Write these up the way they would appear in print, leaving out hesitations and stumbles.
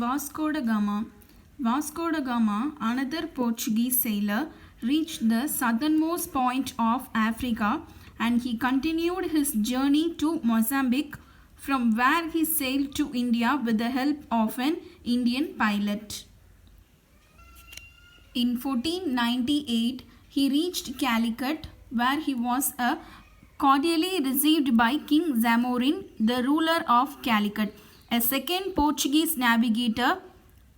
Vasco da Gama. Vasco da Gama, another Portuguese sailor, reached the southernmost point of Africa and he continued his journey to Mozambique, from where he sailed to India with the help of an Indian pilot. In 1498, he reached Calicut, where he was cordially received by King Zamorin, the ruler of Calicut. A second Portuguese navigator,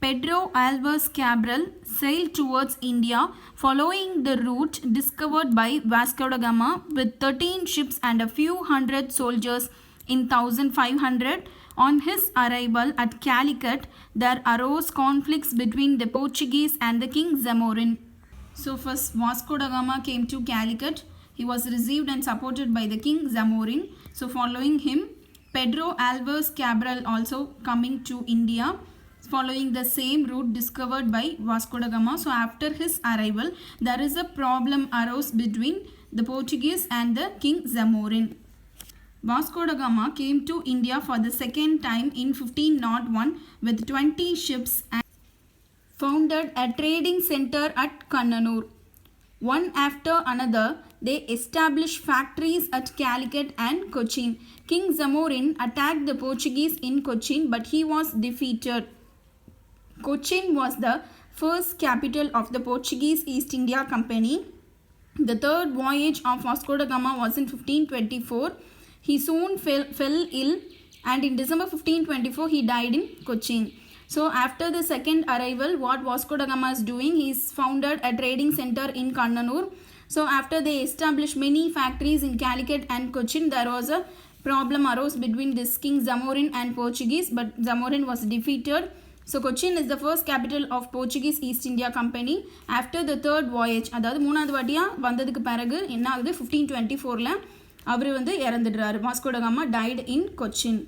Pedro Alves Cabral, sailed towards India, following the route discovered by Vasco da Gama with 13 ships and a few hundred soldiers in 1500. On his arrival at Calicut, there arose conflicts between the Portuguese and the King Zamorin. So first Vasco da Gama came to Calicut. He was received and supported by the King Zamorin. So following him, Pedro Alves Cabral also coming to India, following the same route discovered by Vasco da Gama. So after his arrival, there is a problem arose between the Portuguese and the King Zamorin. Vasco da Gama came to India for the second time in 1501 with 20 ships and founded a trading center at Kannanur. One after another, they established factories at Calicut and Cochin. King Zamorin attacked the Portuguese in Cochin, but he was defeated. Cochin was the first capital of the Portuguese East India Company. The third voyage of Vasco da Gama was in 1524. He soon fell ill, and in December 1524 he died in Cochin. So after the second arrival, what Vasco da Gama is doing, he founded a trading center in Kannanur. So after they established many factories in Calicut and Cochin, there was a problem arose between this King Zamorin and Portuguese, but Zamorin was defeated. So Cochin is the first capital of Portuguese East India Company. After the third voyage, அதாவது மூணாவது வாட்டியா வந்ததுக்கு பிறகு என்ன ஆகுது, 1524ல அவர் வந்து இறந்துடுறாரு. Vasco da Gama died in Cochin.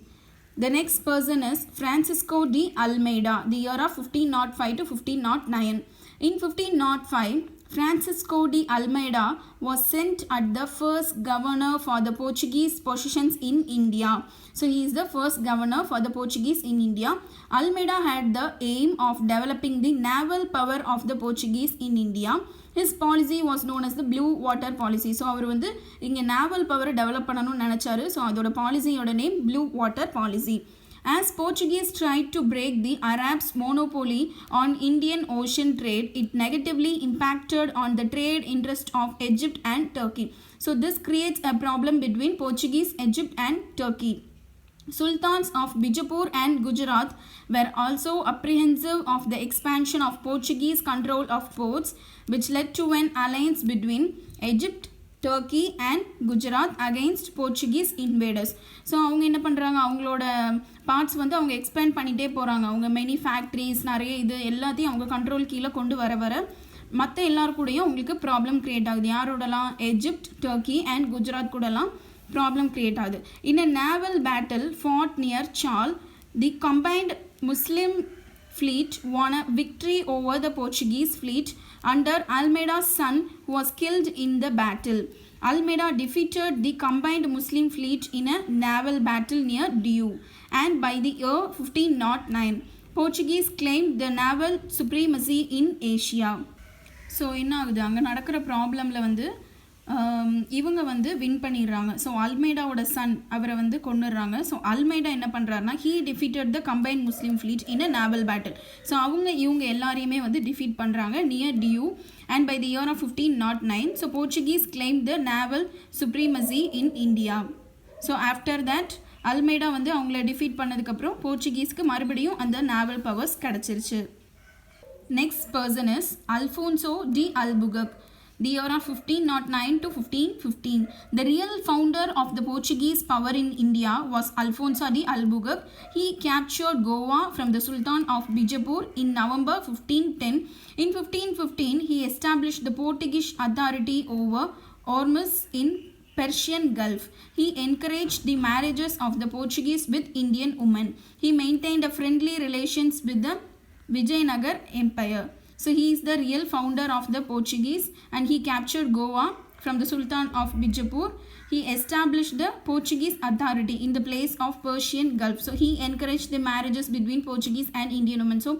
The next person is Francisco de Almeida, the year of 1505 to 1509. In 1505, Francisco de Almeida was sent as the first governor for the Portuguese possessions in India. So he is the first governor for the Portuguese in India. Almeida had the aim of developing the naval power of the Portuguese in India. His policy was known as the Blue Water Policy. So அவர் வந்து இங்கே naval power develop பண்ணணும்னு நினைச்சாரு. So அதோட பாலிசியோட name Blue Water Policy. As Portuguese tried to break the Arabs' monopoly on Indian Ocean trade, it negatively impacted on the trade interest of Egypt and Turkey. So this creates a problem between Portuguese, Egypt and Turkey. Sultans of Bijapur and Gujarat were also apprehensive of the expansion of Portuguese control of ports, which led to an alliance between Egypt, Turkey and Gujarat against Portuguese invaders. So அவங்க என்ன பண்ணுறாங்க, அவங்களோட parts வந்து அவங்க expand பண்ணிகிட்டே போகிறாங்க. அவங்க many factories நிறைய இது எல்லாத்தையும் அவங்க கண்ட்ரோல் கீழே கொண்டு வர மற்ற எல்லாருக்கூடையும் அவங்களுக்கு ப்ராப்ளம் க்ரியேட் ஆகுது. யாரோடலாம், எஜிப்ட், டர்க்கி அண்ட் குஜராத் கூடலாம் problem create ஆகுது. In a naval battle fought near Chal, the combined Muslim fleet won a victory over the Portuguese fleet under Almeida's son, who was killed in the battle. Almeida defeated the combined Muslim fleet in a naval battle near Diu, and by the year 1509, Portuguese claimed the naval supremacy in Asia. So என்ன ஆகுது, அங்கே நடக்கிற ப்ராப்ளமில் வந்து இவங்க வந்து win பண்ணிடுறாங்க. So அல்மைடாவோட Sun அவரை வந்து கொண்டுடுறாங்க. ஸோ அல்மைடா என்ன பண்ணுறாருனா, he defeated the combined Muslim fleet in a naval battle. So இவங்க எல்லாரையுமே வந்து டிஃபீட் பண்ணுறாங்க near Diu, and by the year of 1509, so Portuguese claim the naval supremacy in India. So after that Almeida வந்து அவங்கள டிஃபீட் பண்ணதுக்கப்புறம் போர்ச்சுகீஸ்க்கு மறுபடியும் அந்த நேவல் பவர்ஸ் கிடச்சிருச்சு. Next person is Alfonso de Albuquerque, the year of 1509 to 1515. The real founder of the Portuguese power in India was Alfonso de Albuquerque. He captured Goa from the Sultan of Bijapur in November 1510. In 1515, he established the Portuguese authority over Ormuz in Persian Gulf. He encouraged the marriages of the Portuguese with Indian women. He maintained a friendly relations with the Vijayanagar Empire. So he is the real founder of the Portuguese, and he captured Goa from the Sultan of Bijapur. he established the Portuguese authority in the place of Persian Gulf. So he encouraged the marriages between Portuguese and Indian women. So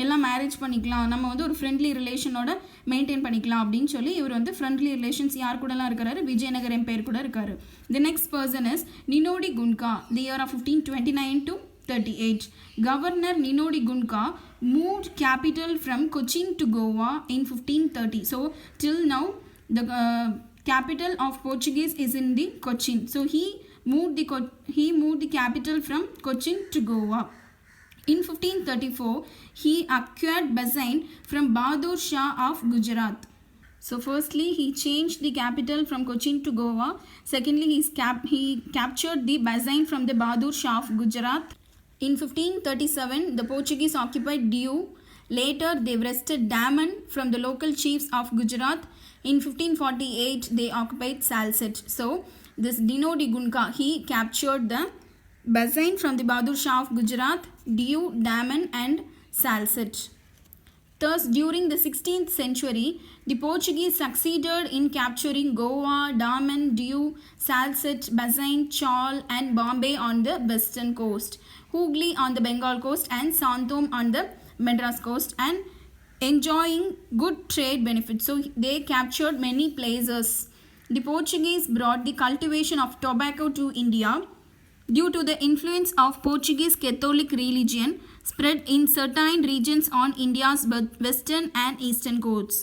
எல்லாம் marriage பண்ணிக்கலாம், நம்ம வந்து ஒரு friendly ரிலேஷனோட maintain பண்ணிக்கலாம் அப்படின்னு சொல்லி இவர் வந்து ஃப்ரெண்ட்லி ரிலேஷன்ஸ் யார் கூடலாம் இருக்கிறாரு, விஜயநகர் எம்பையர் கூட இருக்காரு. The next person is Nino da Cunha. The year of 1529 to 38. Governor Ninodi Gunka moved capital from Cochin to Goa in 1530. So till now the capital of Portuguese is in the Cochin. So he moved the capital from Cochin to Goa. In 1534 he acquired Bazain from Bahadur Shah of Gujarat. So firstly he changed the capital from Cochin to Goa. Secondly he captured the Bazain from the Bahadur Shah of Gujarat. In 1537 the Portuguese occupied Diu. Later they wrested Daman from the local chiefs of Gujarat. In 1548 they occupied Salsette. So this Dinodi Gunka, he captured the Bazain from the Bahadur Shah of Gujarat, Diu, Daman and Salsette. Thus during the 16th century the Portuguese succeeded in capturing Goa, Daman, Diu, Salsette, Bazain, Chaul and Bombay on the western coast, Hooghly on the Bengal coast and Santom on the Madras coast, and enjoying good trade benefits. So they captured many places. The Portuguese brought the cultivation of tobacco to India. Due to the influence of Portuguese Catholic religion spread in certain regions on India's western and eastern coasts.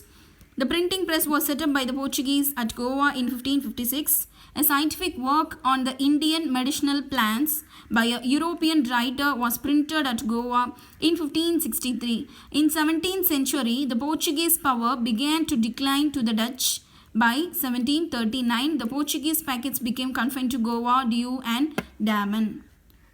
The printing press was set up by the Portuguese at Goa in 1556. A scientific work on the Indian medicinal plants by a European writer was printed at Goa in 1563. In 17th century, the Portuguese power began to decline to the Dutch. By 1739, the Portuguese packets became confined to Goa, Diu and Daman.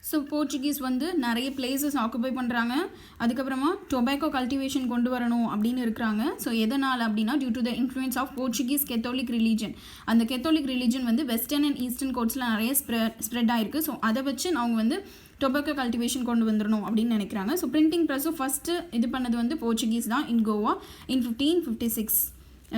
So Portuguese வந்து நிறைய places occupy பண்ணுறாங்க. அதுக்கப்புறமா tobacco cultivation கொண்டு வரணும் அப்படின்னு இருக்கிறாங்க. So எதனால் அப்படின்னா due to the influence of Portuguese Catholic religion. அந்த கெத்தோலிக் ரிலீஜன் வந்து வெஸ்டர்ன் அண்ட் ஈஸ்டர்ன் கோட்ஸில் நிறைய ஸ்ப்ரெட் ஆயிருக்கு. ஸோ அதை வச்சு அவங்க வந்து டொபாக்கோ கல்டிவேஷன் கொண்டு வந்துடணும் அப்படின்னு நினைக்கிறாங்க. ஸோ பிரிண்டிங் ப்ரெஸ்ஸும் ஃபஸ்ட்டு இது பண்ணது வந்து போர்ச்சுகீஸ் தான் இன் கோவா இன் 1556.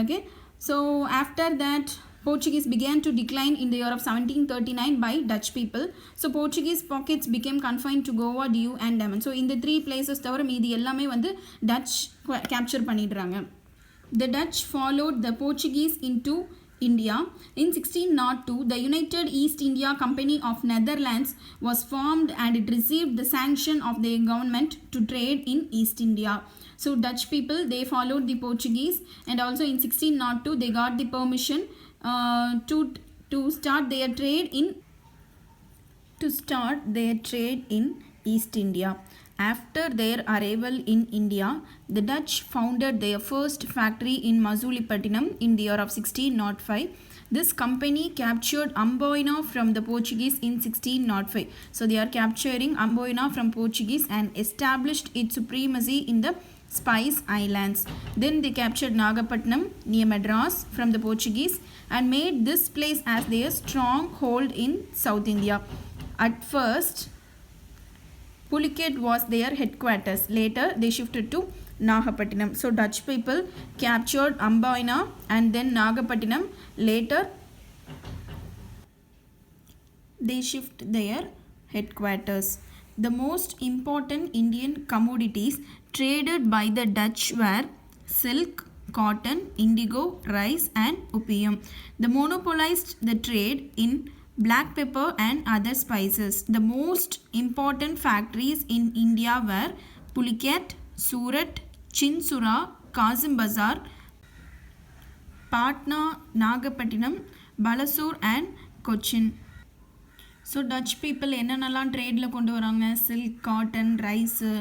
Okay, so after that Portuguese began to decline in the year of 1739 by Dutch people. So Portuguese pockets became confined to Goa, Diu and Daman. So in the three places தவிர மீதி எல்லாமே வந்து Dutch capture பண்ணிடுறாங்க. The Dutch followed the Portuguese into India. In 1602, the United East India Company of Netherlands was formed and it received the sanction of the government to trade in East India. So Dutch people, they followed the Portuguese, and also in 1602 they got the permission to start their trade in East India. After their arrival in India, the Dutch founded their first factory in Masulipatinam in the year of 1605. This company captured Amboina from the Portuguese in 1605. So they are capturing Amboina from Portuguese and established its supremacy in the Spice Islands. Then they captured Nagapattinam near Madras from the Portuguese and made this place as their stronghold in South India. At first, Pulicat was their headquarters. Later, they shifted to Nagapattinam. So Dutch people captured Amboina and then Nagapattinam. Later, they shift their headquarters. The most important Indian commodities traded by the Dutch were silk, cotton, indigo, rice and opium. They monopolized the trade in black pepper and other spices. The most important factories in India were Pulicat, Surat, Chinsura, Kazim Bazar, Patna, Nagapattinam, Balasore and Cochin. So Dutch people என்னென்னலாம் ட்ரேடில் கொண்டு வராங்க, silk, cotton, rice,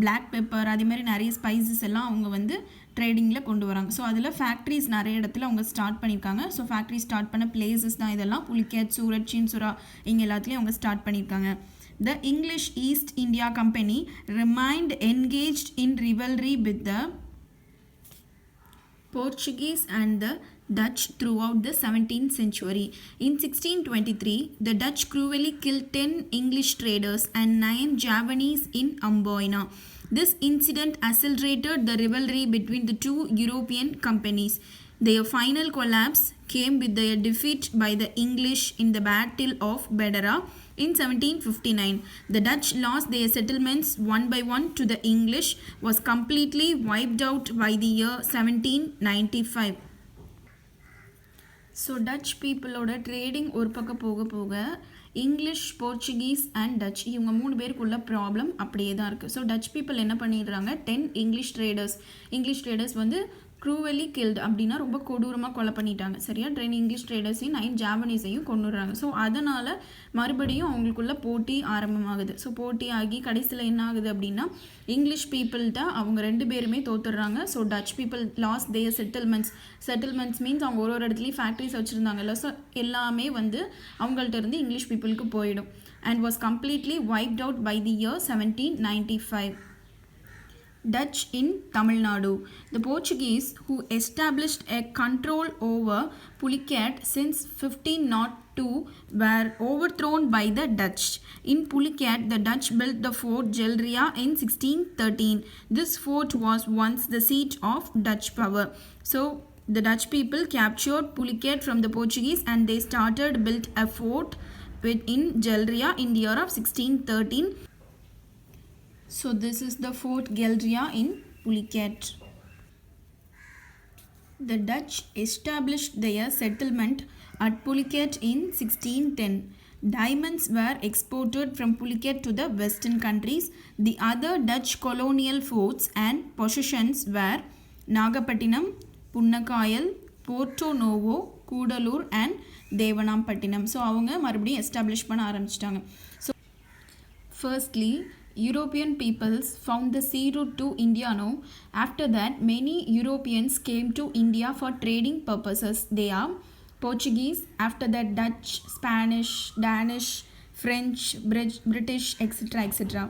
black pepper, அதேமாதிரி நிறைய spices எல்லாம் அவங்க வந்து ட்ரேடிங்கில் கொண்டு வராங்க. ஸோ அதில் ஃபேக்ட்ரிஸ் நிறைய இடத்துல அவங்க ஸ்டார்ட் பண்ணியிருக்காங்க. ஸோ ஃபேக்ட்ரி ஸ்டார்ட் பண்ண பிளேசஸ் தான் இதெல்லாம். புலிகேட், சூரட், சின்சுரா இங்கே எல்லாத்துலேயும் அவங்க ஸ்டார்ட் பண்ணியிருக்காங்க. The English East India Company remained engaged in rivalry with the Portuguese and the Dutch throughout the 17th century. In 1623, the Dutch cruelly killed 10 English traders and 9 Javanese in Amboina. This incident accelerated the rivalry between the two European companies. Their final collapse came with their defeat by the English in the Battle of Bedera in 1759. The Dutch lost their settlements one by one to the English, was completely wiped out by the year 1795. So Dutch பீப்புளோட trading ஒரு பக்கம் போக போக English, Portuguese and touch இவங்க 3 பேருக்குள்ள problem அப்படியே தான் இருக்குது. ஸோ டச் பீப்புள் என்ன பண்ணிடுறாங்க, 10 இங்கிலீஷ் ட்ரேடர்ஸ் வந்து க்ரூவலி கில்டு அப்படின்னா ரொம்ப கொடூரமாக கொலை பண்ணிட்டாங்க. சரியா, 10 இங்கிலீஷ் ட்ரேடர்ஸையும் 9 ஜாப்பனீஸையும் கொண்டுடுறாங்க. ஸோ அதனால் மறுபடியும் அவங்களுக்குள்ள போட்டி ஆரம்பமாகுது. ஸோ போட்டி ஆகி கடைசியில் என்ன ஆகுது அப்படின்னா இங்கிலீஷ் பீப்புள்கிட்ட அவங்க 2 பேருமே தோத்துடுறாங்க. ஸோ டச் பீப்புள் லாஸ் தேர் செட்டில்மெண்ட்ஸ் மீன்ஸ் அவங்க ஒரு இடத்துலையும் ஃபேக்ட்ரிஸ் வச்சுருந்தாங்கல்ல. ஸோ எல்லாமே வந்து அவங்கள்ட்ட இருந்து இங்கிலீஷ் பீப்புளுக்கு போயிடும். And was completely wiped out by the year 1795. Dutch in Tamil Nadu. The Portuguese, who established a control over Pulicat since 1502, were overthrown by the Dutch. In Pulicat, the Dutch built the fort Gelria in 1613. This fort was once the seat of Dutch power. So, the Dutch people captured Pulicat from the Portuguese and they built a fort in Gelria in the year of 1613. So this is the Fort Gelria in Pulicat. The Dutch established their settlement at Pulicat in 1610. Diamonds were exported from Pulicat to the western countries. The other Dutch colonial forts and possessions were Nagapattinam, Punnakayal, Porto Novo, Kudalur and Devanampattinam. So அவங்க மறுபடியும் establish பண்ண ஆரம்பிச்சிட்டாங்க. So firstly, European peoples found the sea route to India. After that, many Europeans came to India for trading purposes. They are Portuguese, after that Dutch, Spanish, Danish, French, British, etc. etc.